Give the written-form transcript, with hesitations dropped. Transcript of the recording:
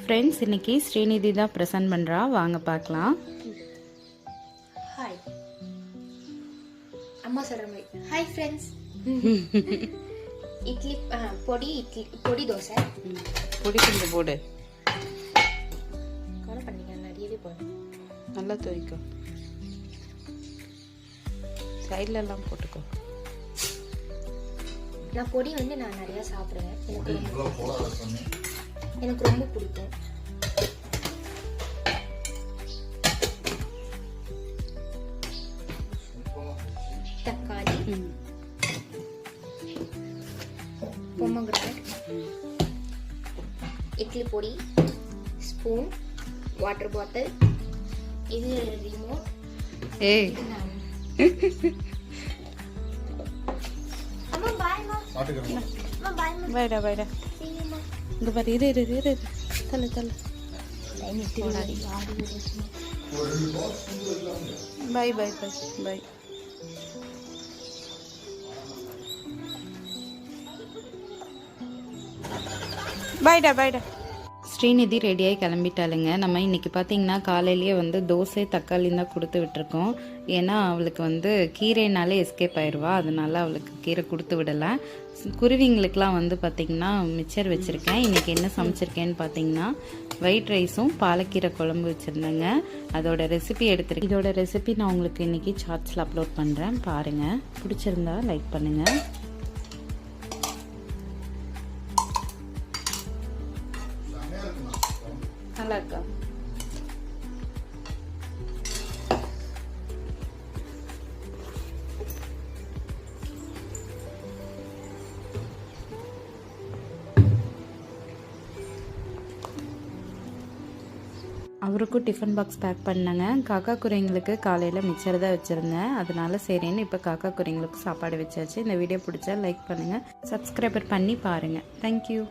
Friends, இன்னைக்கு ஸ்ரீநிதி தான் present பண்ணுறா. வாங்க பார்க்கலாம். ஹாய் அம்மா சொல்கிற மாதிரி ஹாய் ஃப்ரெண்ட்ஸ். பொடி தோசை பொடி கொஞ்சம் போடு. கவலை பண்ணிக்க, நிறையவே போடு. நல்லா துவைக்கும். சைட்லெல்லாம் போட்டுக்கோ. நான் பொடி நான் நிறையா சாப்பிடுவேன். எனக்கு ரொம்ப பிடிக்கும். தக்காளி, பொமோகிரானட், இட்லி பொடி, ஸ்பூன், வாட்டர் பாட்டில், இது ரிமோட். ஏய் வைடா வைடா இங்க பாரு. இரு தலை பை பை பை பை. பைடா. ஸ்ரீநிதி ரெடியாகி கிளம்பிட்டாளுங்க. நம்ம இன்றைக்கி பார்த்திங்கன்னா காலையிலேயே தோசை தக்காளி தான் கொடுத்து விட்டுருக்கோம். ஏன்னா அவளுக்கு கீரைனாலே எஸ்கேப் ஆயிடுவா. அதனால அவளுக்கு கீரை கொடுத்து விடலை. குருவிங்களுக்கெலாம் பார்த்திங்கன்னா மிச்சர் வச்சுருக்கேன். இன்றைக்கி என்ன சமைச்சிருக்கேன்னு பார்த்திங்கன்னா ஒயிட் ரைஸும் பாலக்கீரை குழம்பு வச்சுருந்தேங்க. அதோட ரெசிபி எடுத்துருக்கேன். இதோட ரெசிபி நான் உங்களுக்கு இன்றைக்கி ஷார்ட்ஸில் அப்லோட் பண்ணுறேன். பாருங்கள். பிடிச்சிருந்தா லைக் பண்ணுங்கள். நல்லா இருக்கா? அவருக்கும் டிஃபன் பாக்ஸ் பேக் பண்ணேங்க. காக்கா குருவிங்களுக்கு காலையில் மிச்சர் தான் வச்சுருந்தேன். அதனால சரின்னு இப்போ காக்கா குருவிங்களுக்கு சாப்பாடு வச்சாச்சு. இந்த வீடியோ பிடிச்சா லைக் பண்ணுங்கள், சப்ஸ்கிரைபர் பண்ணி பாருங்கள். தேங்க்யூ.